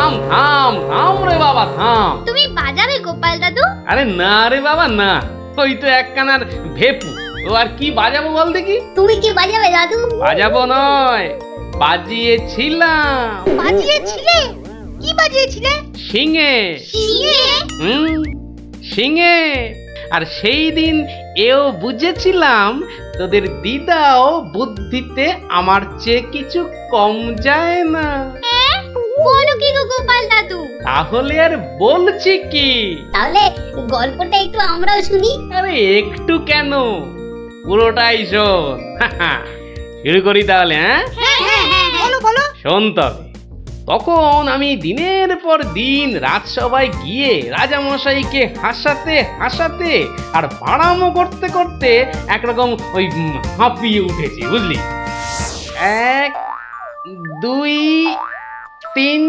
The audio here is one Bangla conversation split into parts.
থাম থাম থাম রে বাবা থাম। তুমি বাজাবে গোপাল দাদু? আরে না রে বাবা না, ওই তো একখানার ভেপু, ও আর কি বাজাবো বল দেখি। তুমি কি বাজাবে দাদু? বাজাবো নয়, বাজিয়েছিলাম। বাজিয়েছিলে? কি বাজিয়েছিলে? শিঙে। শিঙে? শিঙে। আর সেই দিন এও বুঝেছিলাম তোদের দিদাও বুদ্ধিতে আমার চেয়ে কিছু কম যায় না। বলো কি গো গোপাল দাদু? তাহলে আর বলছি কি, তাহলে গল্পটা একটু আমরাও শুনি। আরে একটু কেন, পুরোটাই শোন। শুরু করি তাহলে। বলো বলো। শোন তবে, তখন আমি দিনের পর দিন রাজসভায় গিয়ে রাজামশাইকে হাসাতে হাসাতে আর বাড়ামো করতে করতে একরকম ওই হাঁপিয়ে উঠেছি, বুঝলি। 1 2 3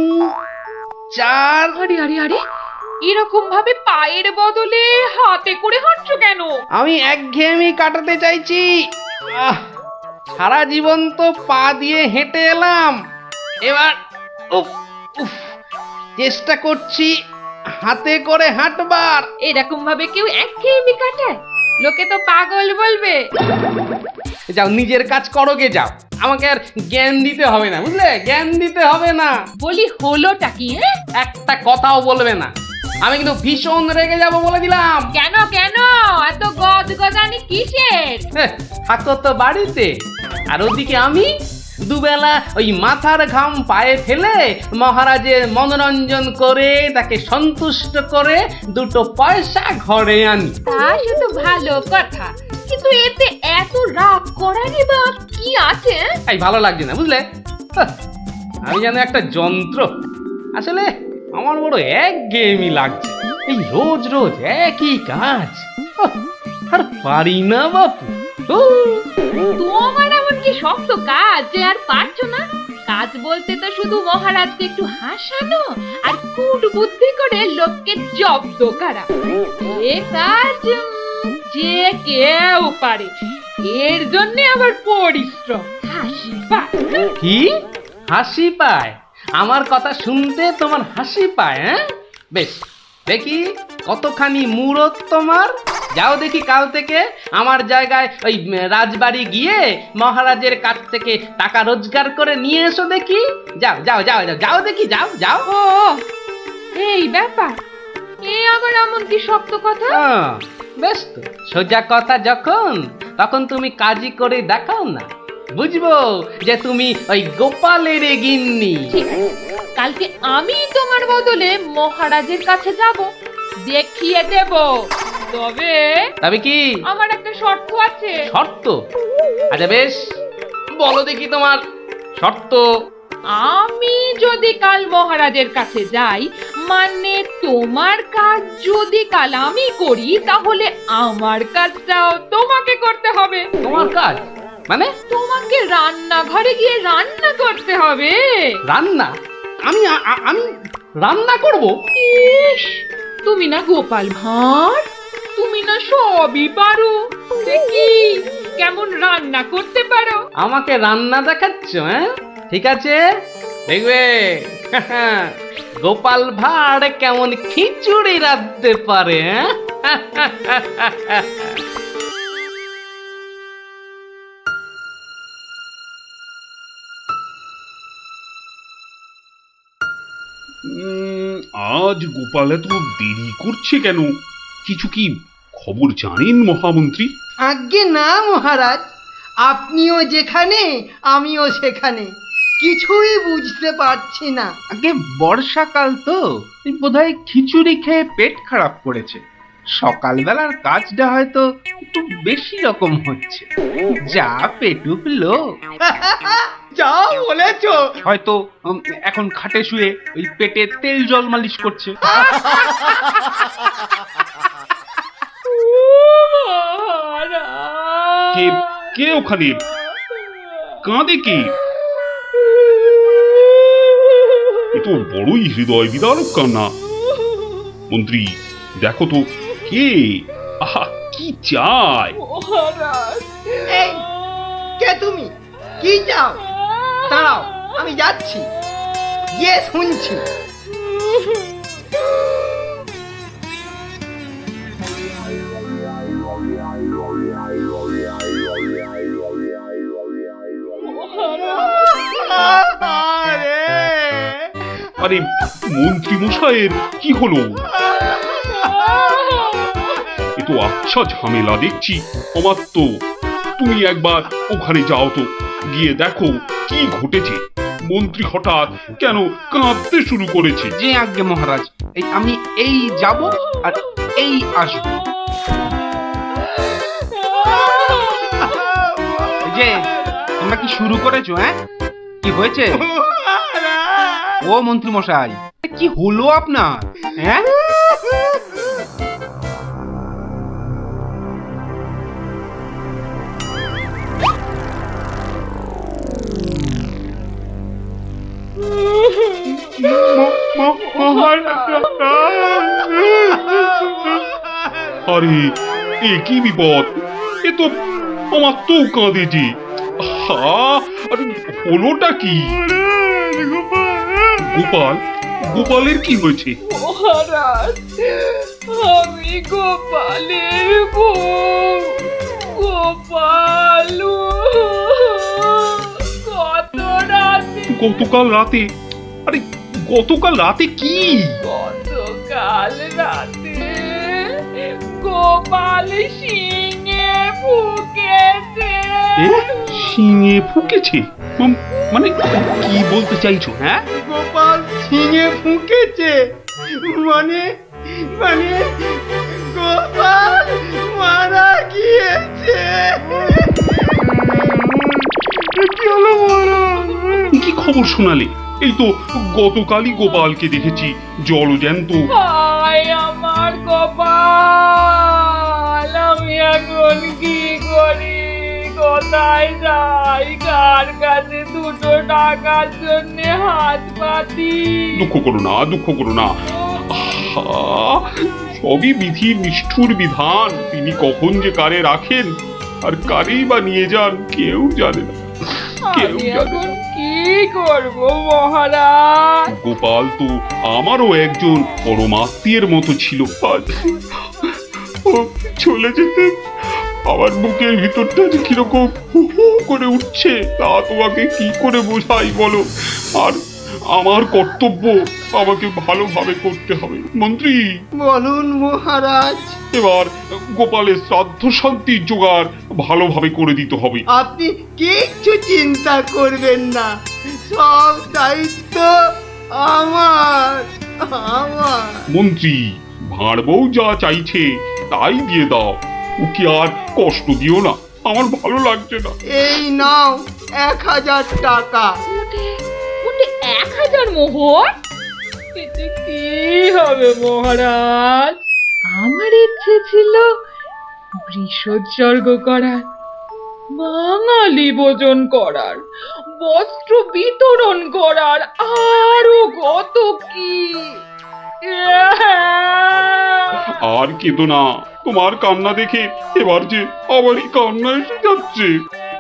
4। আরে আরে আরে, এরকম ভাবে পায়ের বদলে হাতে করে হাঁটছো কেন? আমি একঘেয়েমি কাটাতে চাইছি। সারা জীবন তো পা দিয়ে হেঁটে এলাম, এবার উফ উফ চেষ্টা করছি হাতে করে হাঁটবার। এরকম ভাবে কেউ একঘেয়েমি কাটায়? লোকে তো পাগল বলবে। যাও নিজের কাজ করো গে, যাও, আমাকে আর জ্ঞান দিতে হবে না, বুঝলে, জ্ঞান দিতে হবে না। বলি হলোটা কি? একটা কথাও বলবে না, আমি কিন্তু ভীষণ রেগে যাব বলে দিলাম। কেন কেন এত গজগজানি কিসের? থাকো তো বাড়িতে, আর ওদিকে আমি দুবেলা ওই মাথার ঘাম পায়ে ফেলে মহারাজের মনোরঞ্জন করে তাকে সন্তুষ্ট করে 2 পয়সা ঘরে আনি। তা সে তো ভালো কথা, কিন্তু এতে এত রাগ করারই বা কি আছে? এই ভালো লাগছে না, বুঝলে, আমি যেন একটা যন্ত্র। আসলে আমার বড় একঘেয়েমি লাগছে, এই রোজ রোজ একই কাজ। আর পারি না বাপু। তোমার এমন কি শক্ত কাজ যে আর পারছো না? কাজ বলতে তো শুধু মহারাজকে একটু হাসানো আর কুট বুদ্ধি করে লোককে জব্দ করা। এ কাজ যে কেউ পারে, এর জন্য আবার পরিশ্রম। হাসি পায়। কি হাসি পায়? আমার কথা শুনতে তোমার হাসি পায়? বেশ, দেখি কতখানি মুরত তোমার। যাও দেখি কাল থেকে আমার জায়গায় ওই রাজবাড়ি গিয়ে মহারাজের কাছ থেকে টাকা রোজগার করে নিয়ে এসো দেখি। যাও যাও যাও যাও যাও দেখি, যাও যাও। ও এই ব্যাপার, এ আবার এমন কি শক্ত কথা? বেশ তো, সোজা কথা যখন, তখন তুমি কাজই করে দেখাও না, বুঝবো যে তুমি ওই গোপালের গিন্নি। ঠিক আছে, কালকে আমি তোমার বদলে মহারাজের কাছে যাব, দেখিয়ে দেব। তবে কি আমার একটা শর্ত আছে। শর্ত? আচ্ছা বেশ, বলো দেখি তোমার শর্ত। আমি যদি কাল মহারাজের কাছে যাই, মানে তোমার কাজ যদি কাল আমি করি, তাহলে আমার কাজটাও তোমাকে করতে হবে। তোমার কাজ মানে? তোমাকে রান্নাঘরে গিয়ে রান্না করতে হবে। রান্না? আমি আমি রান্না করব? ইস, তুমি না গোপাল ভাঁড়, তুমি না সবই পারো। দেখি কেমন রান্না করতে পারো। আমাকে রান্না দেখাচ্ছ? ঠিক আছে, দেখবে গোপাল ভাঁড় কেমন খিচুড়ি রাঁধতে পারে। আজ গোপাল এত দেরি করছে কেন? কিছু কি খবর জানেন মহামন্ত্রী? আজ্ঞে না মহারাজ, আপনিও যেখানে আমিও সেখানে, কিছুই বুঝতে পারছি না। আগে বর্ষাকাল তো, বোধহয় খিচুড়ি খেয়ে পেট খারাপ করেছে। সকালবেলার কাজটা হয়তো একটু বেশি রকম হচ্ছে, যা পেটুক লোক। যা বলেছো। হয়তো এখন খাটে শুয়ে ওই পেটে তেল জল মালিশ করছে। কে কে ওখানে কাঁদে? কে? এ তো বড়ই হৃদয় বিদারক কান্না। মন্ত্রী দেখো তো কে, আহা কি চায়? এই, কে তুমি? কি চাও? দাঁড়াও, আমি যাচ্ছি, গিয়ে শুনছি। আরে মন্ত্রী মশাইয়ের কি হলো? এ তো আচ্ছা ঝামেলা দেখছি। অমাত্য, তুমি একবার ওখানে যাও তো, গিয়ে দেখো কি ঘটেছে। মন্ত্রী হঠাৎ কেন কাঁদতে শুরু করেছে? যে আজ্ঞে মহারাজ, আমি এই যাব আর এই আসব। এই যে তোমরা কি শুরু করেছো? হ্যাঁ, কি হয়েছে? ও মন্ত্রী মশাই, কি হলো আপনার? হ্যাঁ, আরে এ কি বিপদ! এ তো অমাত্য কাঁদে যে। আরে হলোটা কি? গোপাল, গোপালের কি হয়েছে? মহারাজ, আমি গোপালের বউ। গোপাল কত রাতে, গতকাল রাতে? আরে গতকাল রাতে কি? গতকাল রাতে গোপাল শিঙে ফুকেছে। এ শিঙে ফুকেছে? মানে কি বলতে চাইছো? হ্যাঁ, গোপাল ছিঙে ফুঁকেছে মানে মানে গোপাল মারা গিয়েছে। কি হলো মহারাজ? কি খবর শোনালে? এই তো গতকালই গোপালকে দেখেছি জলজ্যান্ত। হায় আমার কপাল, আমি এখন কি করি? কোথায় যাই? কার কাছে দুটো টাকার জন্য হাত পাতি? দুঃখ করো না, দুঃখ করো না। আহা, সবই বিধির নিষ্ঠুর বিধান। তিনি কখন যে কারে রাখেন আর কারেই বা নিয়ে যান কেউ জানে না, কেউ আমি জানে এখন না। কি করব মহারাজ? গোপাল তো আমারও একজন পরমাত্মীয়ের মতো ছিল। আজ ও চলে যেতে আমার বুকের ভিতরটা যে কিরকম হু হু করে উঠছে, তা তোমাকে কি করে বোঝাই বলো? আর আমার কর্তব্য আমাকে ভালোভাবে করতে হবে। মন্ত্রী, বলুন মহারাজ। এবার গোপালের শ্রাদ্ধ শান্তির জোগাড় ভালোভাবে করে দিতে হবে। আপনি কিচ্ছু চিন্তা করবেন না, সব দায়িত্ব আমার আমার। মন্ত্রী, ভাঁড় বউ যা চাইছে তাই দিয়ে দাও, ওকে আর কষ্ট দিও না, আমার ভালো লাগছে না। এই নাও 1000 টাকা। ওটা 1000 মোহর? এতে কি হবে মহারাজ? আমার ইচ্ছে ছিল বৃষোৎসর্গ করার, বাঙালি ভোজন করার, বস্ত্র বিতরণ করার, আরো কত কি। আর কেঁদো না, তোমার কান্না দেখে এবার যে আমারই কান্না এসে যাচ্ছে।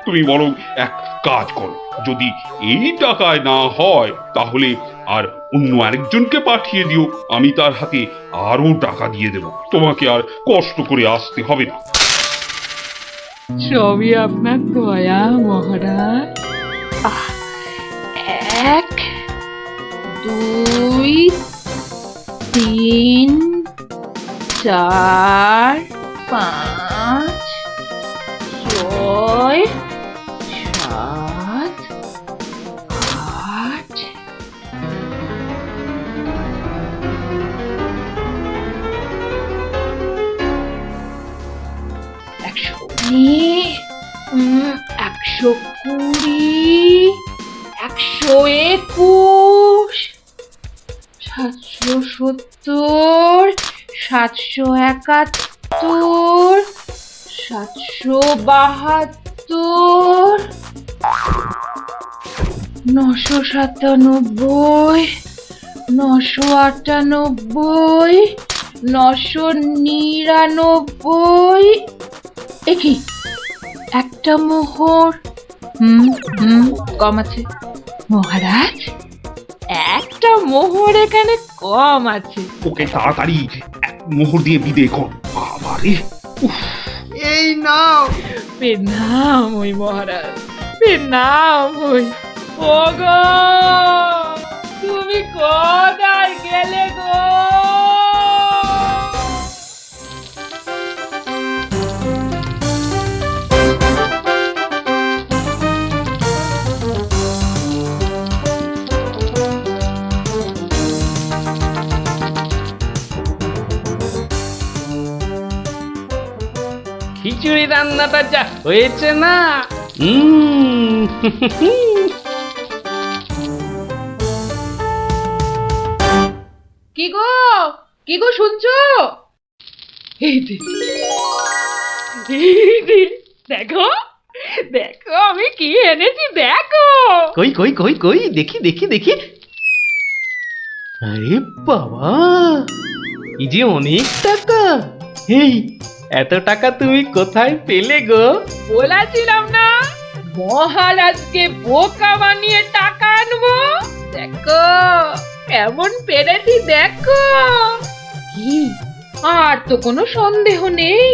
তুমি বরং এক কাজ করো, যদি এই টাকায় না হয় তাহলে আর অন্য আরেকজনকে পাঠিয়ে দিও, আমি তার হাতে আরো টাকা দিয়ে দেব, তোমাকে আর কষ্ট করে আসতে হবে না। সবই আপনার দয়া মহারাজ। 1 2 3 4 5 6 7 8 120 121 770 771 772 997 998 999। একই একটা মোহর। কম আছে মহারাজ, একটা মোহর এখানে কম আছে। ওকে তাড়াতাড়ি এক মোহর দিয়ে বিদে কর। বাবারে, উফ, এই নাও। প্রণাম ওই মহারাজ, প্রণাম ওই। ওগো, তুমি কোথায় গেলে গো? খিচুড়ি রান্নাটা যা হয়েছে না, কি গো, কি গো শুনছো? এই যে, এই যে, দেখো, দেখো আমি কি এনেছি দেখো। কই কই কই কই দেখি দেখি দেখি। আরে বাবা, এই যে অনেক টাকা। এই এত টাকা তুমি কোথায় পেলে গো? বলেছিলাম না মহারাজকে বোকা বানিয়ে টাকা আনবো। দেখো কেমন পেরেছি দেখো। কি, আর তো কোনো সন্দেহ নেই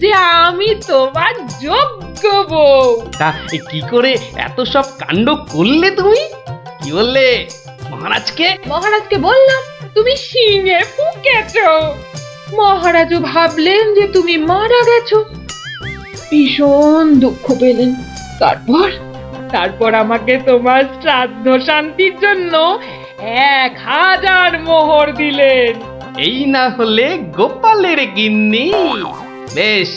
যে আমি তোমার যোগ্য বউ। তা কি করে এত সব কাণ্ড করলে তুমি? কি বললে মহারাজকে? মহারাজকে বললাম তুমি শিঙে ফুকেছো। মহারাজও ভাবলেন যে তুমি মারা গেছো, ভীষণ দুঃখ পেলেন। তারপর আমাকে তোমার শ্রাদ্ধ শান্তির জন্য 1000 মোহর দিলেন। এই না হলে গোপালের গিন্নি। বেশ,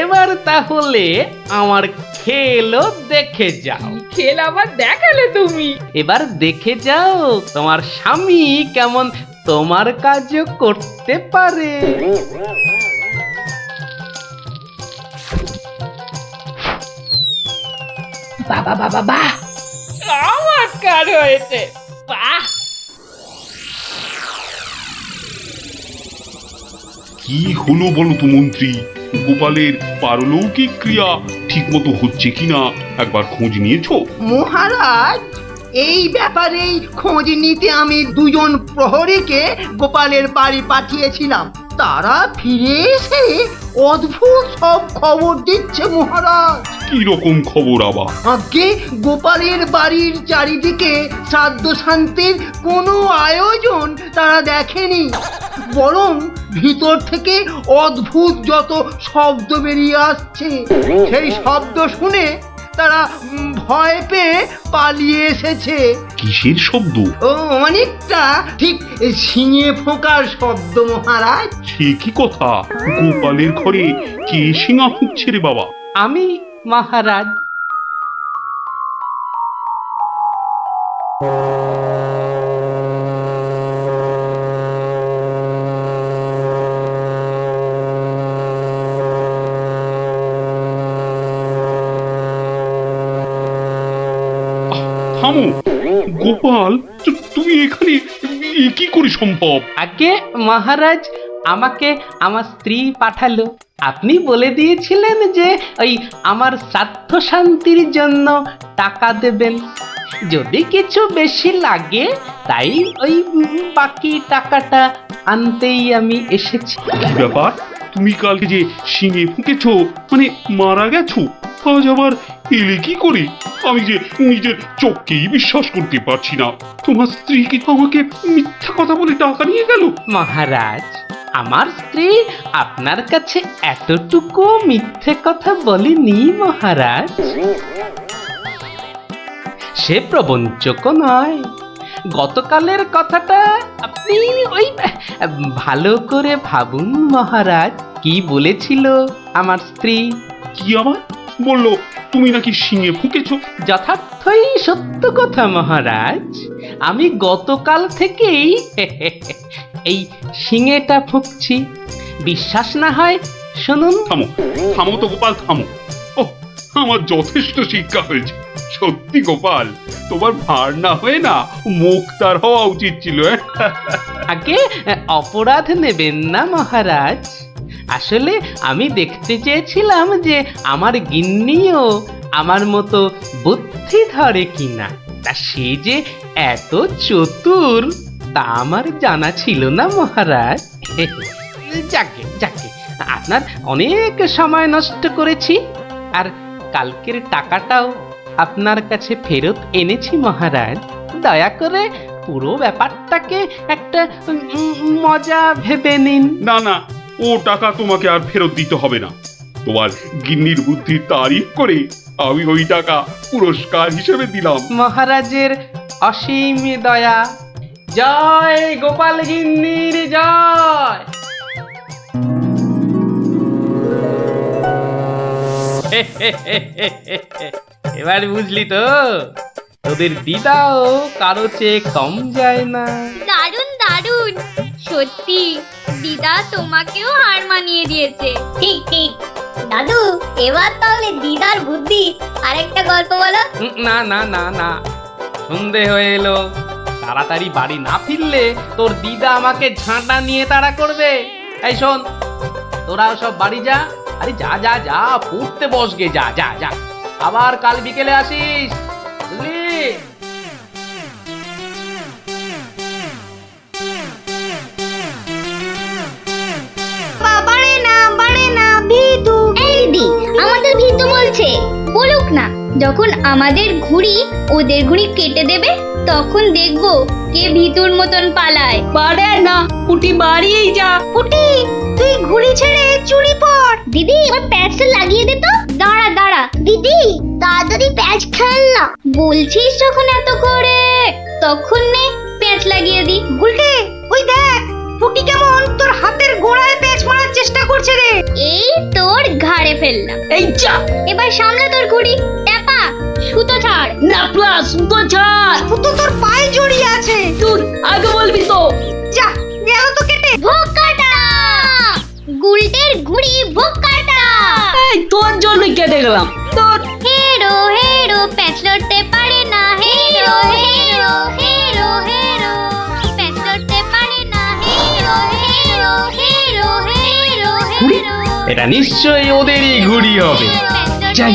এবার তাহলে আমার খেলও দেখে যাও। খেল আবার দেখালে তুমি? এবার দেখে যাও তোমার স্বামী কেমন তোমার কাজও করতে পারে। বাবা বাবা বাহ, চমৎকার হয়েছে, বাহ। কি হলো বলো তো মন্ত্রী? গোপালের পারলৌকিক ক্রিয়া ঠিক মতো হচ্ছে কিনা একবার খোঁজ নিয়েছো? মহারাজ, এই ব্যাপারেই খোঁজ নিতে আমি 2জন প্রহরীকে গোপালের বাড়ি পাঠিয়েছিলাম। তারা ফিরে এসে অদ্ভুত সব খবর দিচ্ছে মহারাজ। কি রকম খবর আবার? আগে গোপালের বাড়ির চারিদিকে শ্রাদ্ধ শান্তির কোনো আয়োজন তারা দেখেনি, বরং ভিতর থেকে অদ্ভুত যত শব্দ বেরিয়ে আসছে, সেই শব্দ শুনে তারা ভয় পেয়ে পালিয়ে এসেছে। কিসের শব্দ? ও অনেকটা ঠিক শিঙে ফোঁকার শব্দ মহারাজ। সে কি কথা? গোপালের ঘরে কে শিঙা ফুঁকছে রে বাবা? আমি মহারাজ। থামো গোপাল, তুমি এখানে কি করে সম্ভব? আগে মহারাজ, আমাকে আমার স্ত্রী পাঠালো। আপনি বলে দিয়েছিলেন যে ওই আমার শ্রাদ্ধ শান্তির জন্য টাকা দেবেন, যদি কিছু বেশি লাগে তাই ওই বাকি টাকাটা আনতেই আমি এসেছি। কি ব্যাপার? তুমি কালকে যে শিঙে ফুঁকেছো, মানে মারা গেছো, আজ আবার এলে কি করে? আমি যে নিজের চোখকেই বিশ্বাস করতে পারছি না। তোমার স্ত্রী কি আমাকে মিথ্যা কথা বলে টাকা নিয়ে গেল? মহারাজ, আমার স্ত্রী আপনার কাছে এতটুকু মিথ্যে কথা বলেনি মহারাজ। সে প্রবঞ্চকও নয়। গতকালের কথাটা আপনি ওই ভালো করে ভাবুন মহারাজ। কি বলেছিল আমার স্ত্রী? কি আবার বললো? তুমি নাকি শিঙে ফুঁকেছো? যথার্থই সত্য কথা মহারাজ। আমি গতকাল থেকেই এই শিঙেটা ফুঁকছি। বিশ্বাস না হয় শুনুন। থামো থামো তো গোপাল, থামো। ও, আমার যথেষ্ট শিক্ষা হয়েছে। সত্যি গোপাল, তোমার ভার না হয়ে না মুক্তার হওয়া উচিত ছিল। আগে অপরাধ নেবেন না মহারাজ। আসলে আমি দেখতে চেয়েছিলাম যে আমার গিন্নিও আমার মতো বুদ্ধি ধরে কিনা। তা সে যে এত চতুর তা আমার জানা ছিল না মহারাজ। যাকে যাকে আপনার অনেক সময় নষ্ট করেছি আর কালকের টাকাটাও আপনার কাছে ফেরত এনেছি মহারাজ। দয়া করে পুরো ব্যাপারটাকে একটা মজা ভেবে নিন। না না, ও টাকা তোমাকে আর ফেরত দিতে হবে না। তোমার গিন্নির বুদ্ধির তারিফ করে আমি ওই টাকা পুরস্কার হিসেবে দিলাম। মহারাজের অসীম দয়া। জয় গোপাল গিন্নির জয়। এবার বুঝলি তো, তোদের দিদাও কারো চেয়ে কম যায় না। দারুণ দারুণ, সত্যি দিদা তোমাকেও হার মানিয়ে দিয়েছে। ঠিক ঠিক দাদু, এবার তাহলে দিদার বুদ্ধি আরেকটা গল্প বলো। না না না না, সন্ধে হয়ে এলো, তাড়াতাড়ি বাড়ি না ফিরলে তোর দিদা আমাকে ঝাঁটা নিয়ে তাড়া করবে। এই শোন, তোরাও সব বাড়ি যা। আরে যা যা যা, পড়তে বস গে, যা যা যা, আবার কাল বিকেলে আসিস, বুঝলি? বাড়ে না ভিতু। এই দিদি, আমাদের ভিতু বলছে, বলুক না। যখন আমাদের ঘুড়ি ওদের ঘুড়ি কেটে দেবে তখন দেখবো কে ভিতুর মতন পালায়। পারে না, পুটি বাড়িয়েই যা। পুটি, তুই ঘুড়ি ছেড়ে চুরি পর। দিদি, আমার প্যাচটা লাগিয়ে দে তো। দাঁড়া দাঁড়া দিদি, তাড়াতাড়ি প্যাচ খেল না। বলছিস যখন এত করে, তখন নে প্যাচ লাগিয়ে দি। উল্টে ওই দেখ, পুটি কেমন তোর হাতের গোড়ায় প্যাচ মারার চেষ্টা করছে রে। এই তোর ঘাড়ে ফেললাম। এই যা, এবার সামলা তোর ঘুড়ি। ট্যাপা, সুতো ছাড়। না প্লাস তো ছাড়, তো তোর পায়ে জড়িয়ে আছে। তুই আগে বলবি তো। যা, গেল তো কেটে। ভোকাটা, গুলটের ঘুড়ি ভোকাটা। এই তোর জন্যই কেটে গেলাম। তোর হেরো হেরো, প্যাচ লড়তে পারে না। হেরো হেরো হেরো হেরো, প্যাচ লড়তে পারে না। হেরো হেরো হেরো হেরো ঘুড়ি? হেরো, এটা নিশ্চয়ই ওদেরই ঘুড়ি হবে। যাই,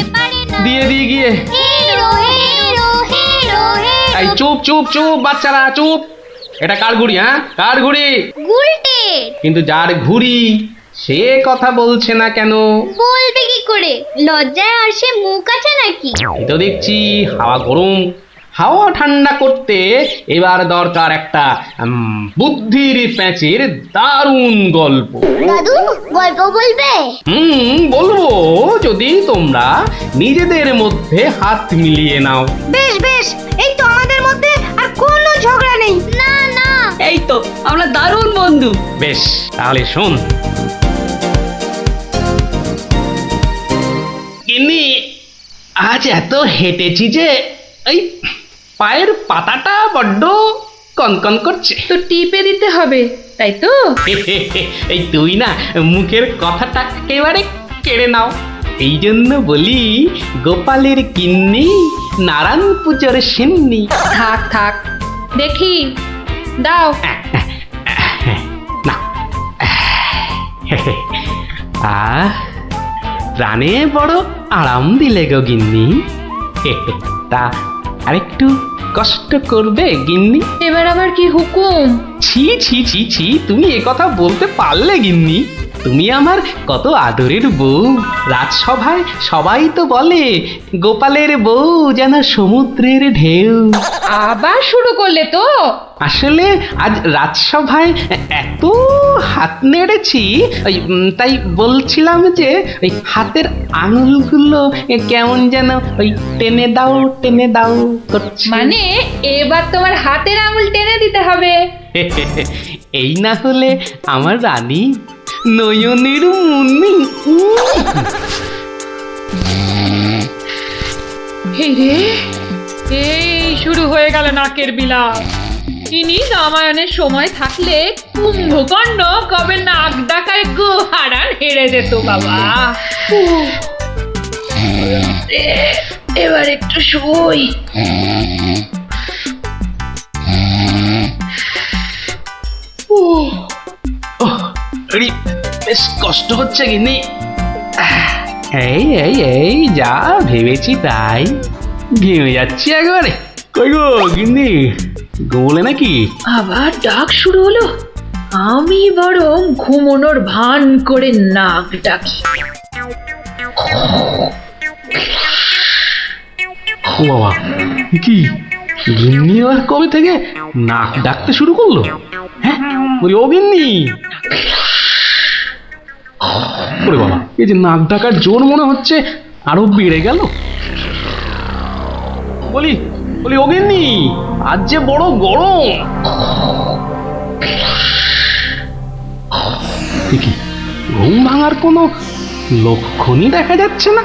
দিয়ে দিয়ে গিয়ে। হেরো হেরো হেরো হেরো। এই চুপ চুপ চুপ বাচ্চারা, চুপ। এটা কার ঘুড়ি? হ্যাঁ, কার ঘুড়ি? গুলটে। কিন্তু যার ঘুড়ি সে কথা বলছে না কেন? বলবে কি করে? লজ্জায় আর সে মুখ আছে নাকি? এই তো দেখছি হাওয়া গরম, হাওয়া ঠান্ডা করতে এবার দরকার একটা বুদ্ধির প্যাঁচের দারুণ গল্প। দাদু, গল্প বলবে? বলবো, যদি তোমরা নিজেদের মধ্যে হাত মিলিয়ে নাও। বেশ বেশ, এই তো আমাদের মধ্যে আর কোনো ঝগড়া নেই। না না, এই তো আমরা দারুণ বন্ধু। বেশ, তাহলে শোন। গিন্নি, আজ এত হেঁটেছি যে এই পায়ের পাতাটা বড্ড কনকন করছে। তো টিপে দিতে হবে, তাই তো? এই তুই না মুখের কথাটা একেবারে কেড়ে নাও। এই জন্য বলি, গোপালের গিন্নি নারায়ণ পুজোর সিন্নি। থাক থাক, দেখি দাও। না, প্রাণে বড় আরাম দিলে গো গিন্নি। তা আরেকটু কষ্ট করবে গিন্নি? এবার আবার কি হুকুম? ছি ছি ছি ছি, তুমি এ কথা বলতে পারলে গিন্নি? তুমি আমার কত আদরের বউ। রাজসভায় সবাই তো বলে গোপালের বউ যেন সমুদ্রের ঢেউ। আবার শুরু করলে তো? আসলে আজ রাজসভায় এত হাত নেড়েছি, তাই বলছিলাম যে ওই হাতের আঙুলগুলো কেমন যেন ওই টেনে দাও করছে। মানে এবার তোমার হাতের আঙুল টেনে দিতে হবে। এই না হলে আমার রানী নয়নের মুন্নি। এই রে, এই শুরু হয়ে গেল নাকের বিলাপ। ইনি রামায়ণের সময় থাকলে কুম্ভকর্ণ কবে নাক ডাকায় গোহারান হেরে যেত বাবা। এবার একটু শুই। বেশ কষ্ট হচ্ছে গিন্নি। এই এই এই যা ভেবেছি তাই, ঘেমে যাচ্ছি একবারে। কই গো গিন্নি, গোলে নাকি? আবার ডাক শুরু হলো। আমি বরং ঘুমোনোর ভান করে নাক ডাকি। ও বাবা, কি গিন্নি আর কবে থেকে নাক ডাকতে শুরু করলো? হ্যাঁ, বলি ও গিন্নি। ওরে বাবা, এই যে নাক ডাকার জোর মনে হচ্ছে আরো বেড়ে গেল। বলি বলি ও গিন্নি, আজ যে বড় গরম। কি ঘুম ভাঙার কোনো লক্ষণই দেখা যাচ্ছে না।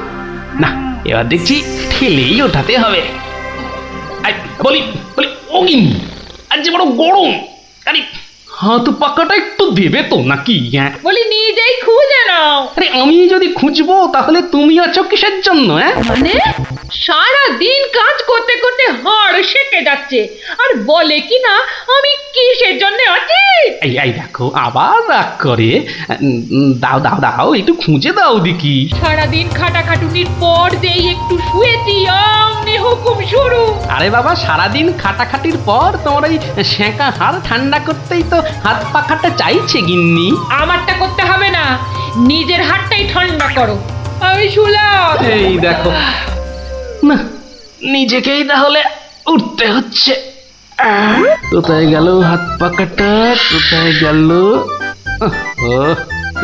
না, এবার দেখছি ঠেলেই ওঠাতে হবে। বলি বলি ও গিন্নি, আজ যে বড় গরম, আরে হাত পাকাটা একটু দেবে তো নাকি? হ্যাঁ, বলি নিজেই খুঁজে নাও। আরে আমি যদি খুঁজবো তাহলে তুমি আছো কিসের জন্য? হ্যাঁ, মানে সারা দিন কাজ করতে করতে হাড় সেকে যাচ্ছে, আর বলে কি না আমি কিসের জন্য আছি। এই এই দেখো আবার রাগ করে। দাও দাও দাও, একটু খুঁজে দাও দেখি। সারাদিন খাটাখাটুনির পর যেই একটু শুয়েছি অমনি হুকুম শুরু। আরে বাবা, সারাদিন খাটাখাটির পর তোমার ওই সেঁকা হাড় ঠান্ডা করতেই তো হাত পাখাটা চাইছে গিন্নি। আমারটা করতে হবে না, নিজের হাতটাই ঠান্ডা করো। আমি শুলাম। এই দেখো না, নিজেকেই তাহলে উঠতে হচ্ছে। কোথায় গেল হাত পাকাটা, কোথায় গেল?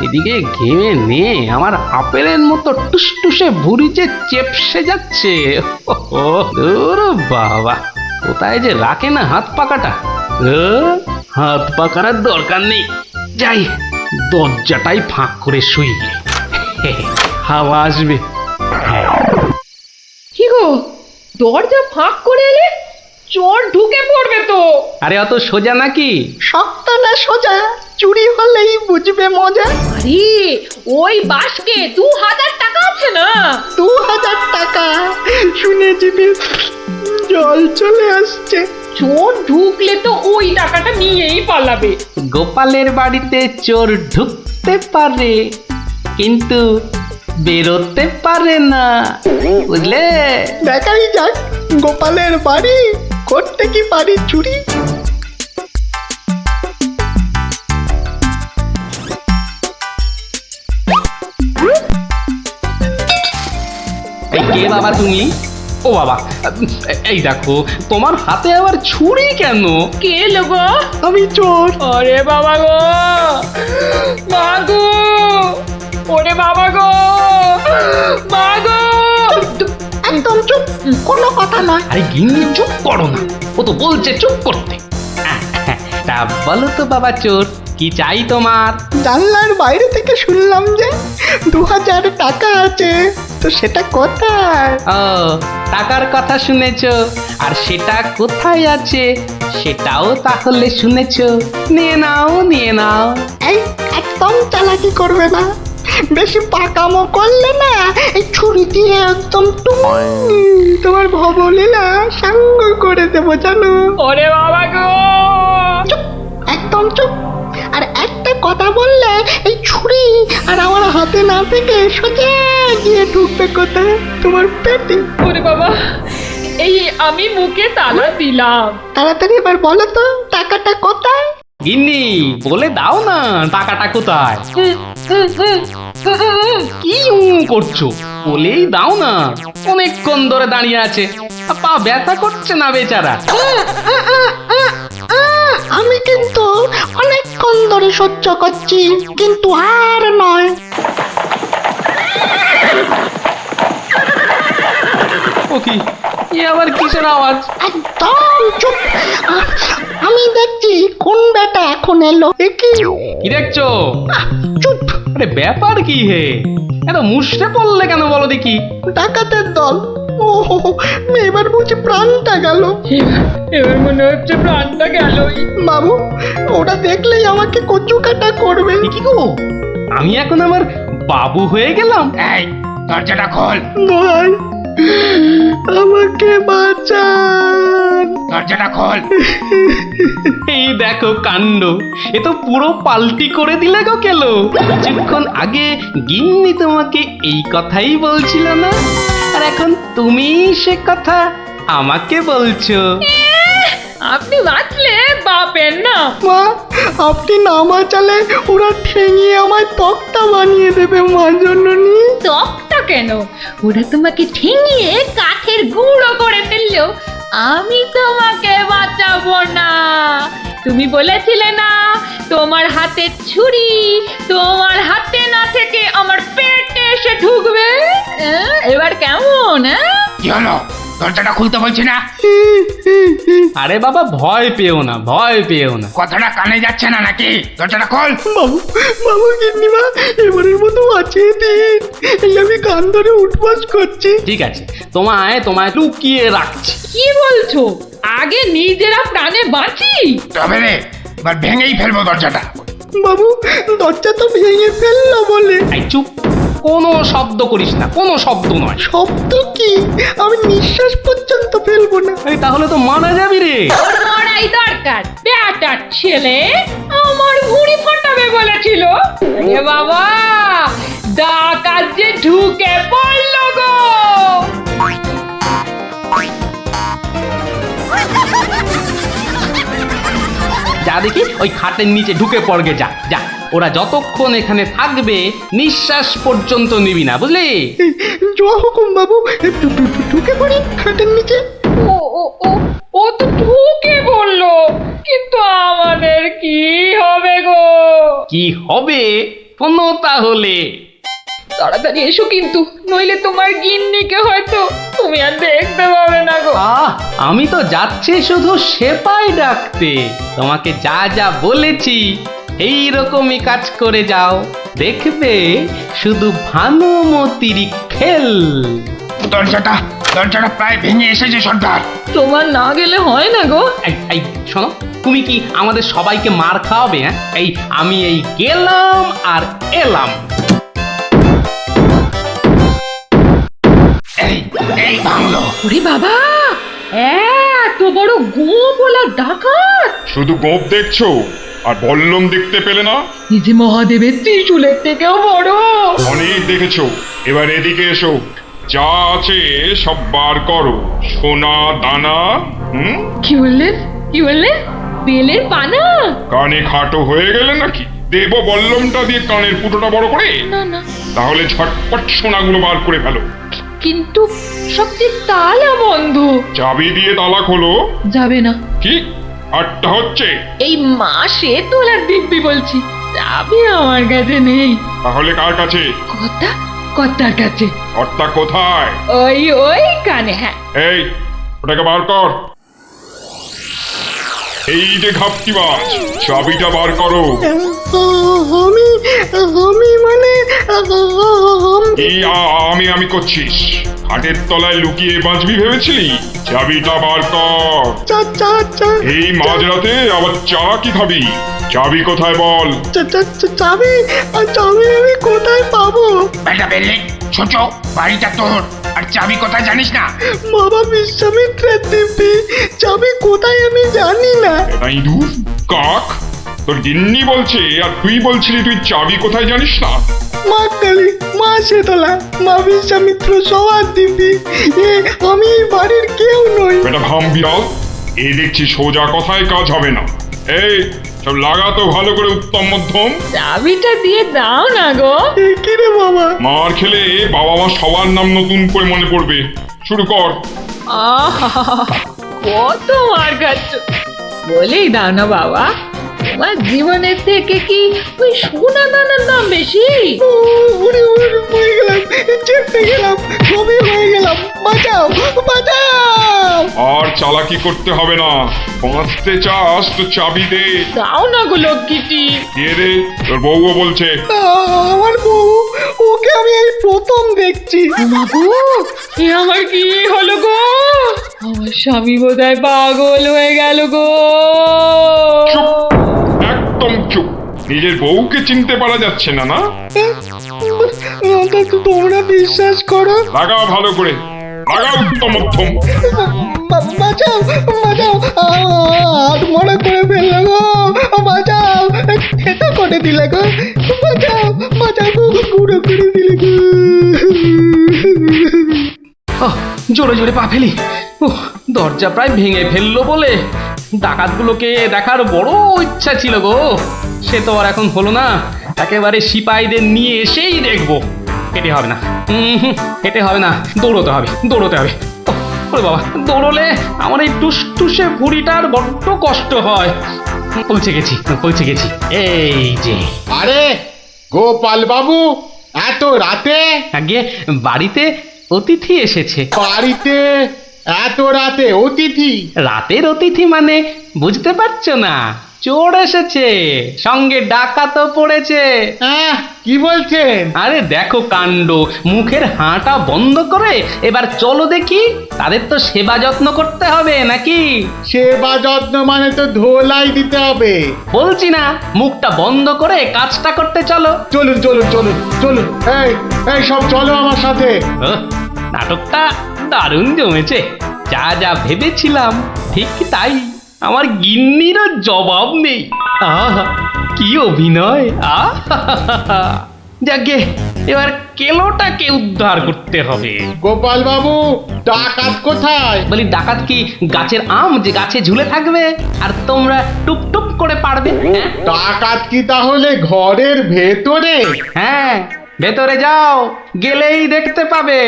এদিকে ঘেমে নে আমার আপেলের মতো টুসটুসে ভুঁড়ি যে চেপসে যাচ্ছে। দূর বাবা, কোথায় যে রাখে না হাত পাকাটা। হাত পাকার আর দরকার নেই, যাই দরজাটাই ফাঁক করে শুই, হাওয়া আসবে। কি গো, দরজা ফাঁক করে এলে চোর ঢুকে পড়বে তো। আরে অত সোজা নাকি? শক্ত না সোজা, চুরি হলেই বুঝবে মজা। আরে ওই বাসকে 2000 টাকা আছে না। 2000 টাকা শুনে জিভে জল চলে আসছে। চোর ঢুকলে তো ওই টাকাটা নিয়েই পালাবে। গোপালের বাড়িতে চোর ঢুকতে পারে কিন্তু বেরোতে পারে না, বুঝলে? দেখাই যাক গোপালের বাড়ি করতে কি পারি চুরি। এই কে বাবা তুমি? ও বাবা, এই দেখো তোমার হাতে আবার ছুরি কেন? কে লোগো? আমি চোর। আরে বাবা গো, মাগো, ওরে বাবা গো, মাগো। একদম চুপ, কোনো কথা নয়। আরে গিন্নি চুপ করো না, ও তো বলছে চুপ করতে। তা বলো তো বাবা চোর, কি চাই তোমার? জানলার বাইরে থেকে শুনলাম যে 2000 টাকা আছে, তো সেটা কোথায়? ও, টাকার কথা শুনেছো, আর সেটা কোথায় আছে সেটাও তাহলে শুনেছো। নিয়ে নাও নিয়ে নাও। এই একদম চালাকি করবে না, বেশি পাকামো করলে না এই ছুরি দিয়ে একদম তোমার ভবলীলা সাঙ্গ করে দেবো জানো। ওরে বাবা গো, চুপ, একদম চুপ। আর একটা কথা বললে এই ছুরি আর আমার হাতে না থেকে সোজা গিয়ে ঢুকবে কোথায়? তোমার পেটে। ওরে বাবা, এই আমি মুখে তালা দিলাম। তাড়াতাড়ি এবার বলো তো টাকাটা কোথায়? গিন্নি বলে দাও না টাকাটা কোথায়। কি করছো, বলেই দাও না। অনেকক্ষণ ধরে দাঁড়িয়ে আছে, পা ব্যথা করছে না বেচারা। আমি কিন্তু অনেকক্ষণ ধরে সহ্য করছি, কিন্তু আর নয়। ও কি, এ আবার কিসের আওয়াজ? একদম চুপ। আমি দেখছি কোন বেটা এখন এলো। এ কি? কি দেখছো? চুপ। আরে ব্যাপার কি হে, এত মুষড়ে পড়লে কেন বলো দেখি? ডাকাতের দল। ও এবার বুঝি প্রাণটা গেল। এবার মনে হচ্ছে প্রাণটা গেলই। বাবু, ওটা দেখলেই আমাকে কচু কাটা করবে। এ কি গো, আমি এখন আমার বাবু হয়ে গেলাম? এই দরজাটা খোল, ভাই আমাকে বাঁচান। দরজাটা খোল। এই দেখো কাণ্ড, এ তো পুরো পাল্টি করে দিলে গো কেলো। কিছুক্ষণ আগে গিন্নি তোমাকে এই কথাই বলছিল না, আর এখন তুমি সে কথা আমাকে বলছো। আপনি বাঁচলে বাপের না। মা, আপনি না বাঁচালে ওরা ঠেঙিয়ে আমায় তক্তা বানিয়ে দেবে মা জননী। তকটা কেন, ওরা তোমাকে ঠেঙিয়ে কাঠের গুঁড়ো করে ফেললেও আমি তোমাকে বাঁচাবো না। তুমি বলেছিলে না তোমার হাতে ছুরি তোমার হাতে না থেকে আমার পেটে এসে ঢুকবে। এবার কেমন? কি হলো, দরজাটা খুলতে বলছি না? আরে বাবা ভয় পেও না, ভয় পেও না। কথাটা কানে যাচ্ছে না নাকি? দরজাটা খোল। বাবু, বাবু গিন্নিমা, এবারের মতো বাঁচিয়ে দিন। এই আমি কান ধরে উঠবাস করছি। ঠিক আছে, তোমায় তোমায় লুকিয়ে রাখছি। কি বলছো? আগে নিজেরা প্রাণে বাঁচি। তবে রে, এবার ভেঙেই ফেলবো দরজাটা। বাবু, দরজা তো ভেঙে ফেললো বলে। এই চুপ, কোনো শব্দ করিস না, কোনো শব্দ নয়। শব্দ কি? আমি নিঃশ্বাস পর্যন্ত ফেলবো না। এই তাহলে তো মারা যাবি রে। ওর মরাই দরকার। বেটার ছেলে আমার ভুঁড়ি ফাটাবে বলেছিল। এ বাবা, ডাকাত যে ঢুকে পড়লো গো। যা দেখি ওই খাটের নিচে ঢুকে পড়গে, যা যা। ওরা যতক্ষণ এখানে থাকবে নিঃশ্বাস পর্যন্ত নিবি না, বুঝলি? জয় হুকুম বাবু, ঢুকে পড়ি খাটের নিচে। ও ও ও ও তো ঢুকে বললো, কিন্তু আমাদের কি হবে গো? কি হবে কোনো তাহলে? তাড়াতাড়ি এসো কিন্তু, নইলে তোমার গিন্নিকে হয়তো তুমি আর দেখতে পাবে না গো। আমি তো যাচ্ছি শুধু সেপাই ডাকতে। তোমাকে যা যা বলেছি এই রকমই কাজ করে যাও, দেখবে শুধু ভানুমতির খেল। দরজাটা প্রায় ভেঙে এসেছে সর্দার। তোমার না গেলে হয় না গো। এই শোনো, তুমি কি আমাদের সবাইকে মার খাওয়াবে? হ্যাঁ, আমি গেলাম আর এলাম। এই ভাঙলো। ওরে বাবা, এত বড় গোপলা ডাকাত! শুধু গোপ দেখছো আর বল্লম দেখতে পেলে না? এই যে মহাদেবের ত্রিশূলের থেকেও বড়। অনেক দেখেছো, এবার এদিকে এসো। যা আছে সব বার করো, সোনা দানা। কি বললেন? কি বললেন? বেলের পানা? কানে খাটো হয়ে গেলে নাকি? দেব বল্লমটা দিয়ে কানের ফুটোটা বড় করে? না না, তাহলে ঝটপট সোনাগুলো বার করে ফেলো। কিন্তু সবচেয়ে তালা বন্ধ। চাবি দিয়ে তালা খোলো। যাবে না। কি আটটা হচ্ছে? এই মাসে তোলার দিব্যি বলছি, চাবি আমার কাছে নেই। তাহলে কার কাছে? কর্তার কাছে। কর্তা কোথায়? ওই কানে। হ্যাঁ, এই ওটাকে বার কর। এই যে ঘাপটিবাজ, চাবিটা বার করো। আমি মানে এই আমি করছিস? হাটের তলায় লুকিয়ে বাঁচবি ভেবেছিলি? চাবিটা বার কর। এই মাঝরাতে আবার চা কি খাবি? চাবি কোথায় বল? চাবি আমি কোথায় পাবো? বেটা বেলে, ছোট বাড়িটা তোর, আর চাবি কোথায় জানিস না? বাবা বিশ্বামিত্রের দিব্যি, চাবি কোথায় আমি জানি না। এটাই দূর কাক, তোর গিন্নি বলছে আর তুই বলছিলি তুই চাবি কোথায় জানিস না? মা কালী, মা শীতলা, মা বিশ্বামিত্র সবার দিব্যি, আমি এই বাড়ির কেউ নই। বেটা ভাম বিড়াল, এই দেখছি সোজা কথায় কাজ হবে না। এই সব লাগাতো ভালো করে উত্তম মধ্যম। চাবিটা দিয়ে দাও না গো। কি রে বাবা? মার খেলে বাবা মা সবার নাম নতুন করে মনে পড়বে। শুরু কর। আহা, কত মার খাচ্ছ, বলেই দাও না বাবা। তোমার জীবনের থেকে কি ওই সোনা দানার দাম বেশি? উড়ে হয়ে গেলাম, চেপে গেলাম, সবই হয়ে গেলাম। বাঁচাও, বাঁচাও। আর চালাকি করতে হবে না, বাঁচতে চাস তো চাবি দে। দাও না গো লক্ষ্মীটি। দিয়ে দে, তোর বউও বলছে। আমার বউ, ওকে আমি এই প্রথম দেখছি। বাবু, এ আমার কি হলো গো? আমার স্বামী বোধহয় পাগল হয়ে গেল গো। চুপ, একদম চুপ। নিজের বউকে চিনতে পারা যাচ্ছে না? না তোমরা বিশ্বাস করো? লাগাও ভালো করে, লাগাও উত্তম মধ্যম। বাঁচাও, বাঁচাও, হাত মনে করে ফেললো গো। বাঁচাও, খেতে করে দিলে গো। বাঁচাও, বাঁচাও গো, গুঁড়ো করে দিলে গো। জোরে জোরে পা ফেলি। দরজা প্রায় ভেঙে ফেললো বলে ডাকাতগুলোকে দেখার বড় ইচ্ছা ছিল গো, সে তো আর এখন হলো না। একেবারে সিপাহীদের নিয়ে এসেই দেখবো। হেঁটে হবে না, হেঁটে হবে না, দৌড়তে হবে, দৌড়তে হবে। ওরে বাবা, দৌড়লে আমার এই টুসটুসে ভুঁড়িটার বড্ড কষ্ট হয়। পৌঁছে গেছি, পৌঁছে গেছি, এই যে। আরে গোপাল বাবু, এত রাতে? আগে বাড়িতে অতিথি এসেছে। বাড়িতে এত রাতে অতিথি? রাতের অতিথি মানে বুঝতে পারছো না? চোর এসেছে, সঙ্গে ডাকাতও পড়েছে। হ্যাঁ, কি বলছেন? আরে দেখো কাণ্ড, মুখের হাঁটা বন্ধ করে এবার চলো দেখি। তাদের তো সেবা যত্ন করতে হবে নাকি? সেবা যত্ন মানে তো ধোলাই দিতে হবে। বলছি না, মুখটা বন্ধ করে কাজটা করতে চলো। চলুন চলুন চলুন চলুন, এই এই সব চলো আমার সাথে। নাটকটা দারুণ জমেছে। যা যা ভেবেছিলাম ঠিক তাই। আমার গিন্নিরও জবাব নেই। আহা, কি অভিনয়! আহা, যাকে এবার কেলোটাকে উদ্ধার করতে হবে। গোপাল বাবু, ডাকাত কোথায়? বলি, ডাকাত কি গাছের আম যে গাছে ঝুলে থাকবে আর তোমরা টুপ টুপ করে পারবে? হ্যাঁ? ডাকাত কি তাহলে ঘরের ভেতরে? হ্যাঁ, ভেতরে যাও, গেলেই দেখতে পাবে।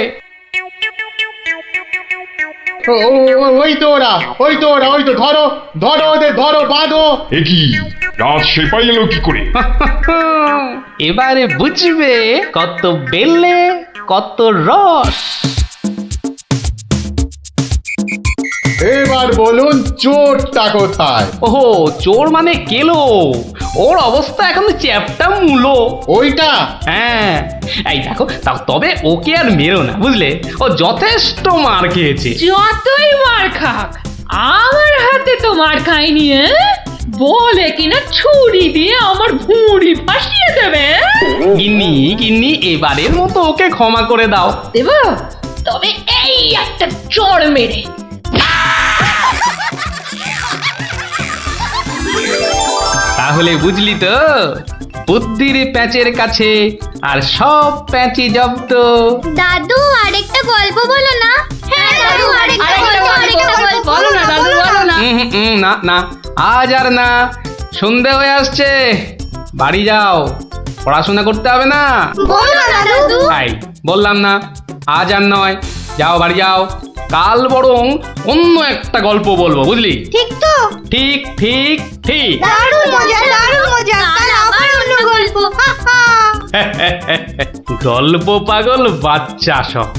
ওই তো ওরা, ওই তো ওরা, ওই তো, ধরো ধরো ওদের, ধরো, বাঁধো। এ কি, রাত সেপাই এলো কি করে? এবারে বুঝবে কত বেলে কত রস। এবার বলুন, চোরটা কোথায়? ওহো, চোর মানে কেলো। ওর অবস্থা এখন চ্যাপটা মূলো। ওইটা? হ্যাঁ, এই দেখো, তবে ওকে আর মেরো না, বুঝলে? ও যথেষ্ট মার খেয়েছে। যতই মার খাক, আমার হাতে তো মার খায়নি। বলে কিনা ছুরি দিয়ে আমার ভুঁড়ি ভাসিয়ে দেবে। গিন্নি গিন্নি, এবারের মতো ওকে ক্ষমা করে দাও। দেব, তবে এই একটা চড় মেরে। তাহলে বুঝলি তো, বুদ্ধির প্যাঁচের কাছে আর সব প্যাঁচি জব্দ। দাদু আরেকটা গল্প বলো না। হ্যাঁ দাদু, আরেকটা গল্প বলো না দাদু, বলো না। না না, আজ আর না। সন্ধে হয়ে আসছে, বাড়ি যাও, পড়াশোনা করতে হবে না। বলো না দাদু। তাই বললাম না, আজ আর নয়, যাও বাড়ি যাও। কাল বরং অন্য একটা গল্প বলবো, বুঝলি? ঠিক তো? ঠিক ঠিক ঠিক। দারুণ মজা, দারুণ মজা। কাল আবার অন্য গল্প। হা হা। গল্প পাগল বাচ্চা সব।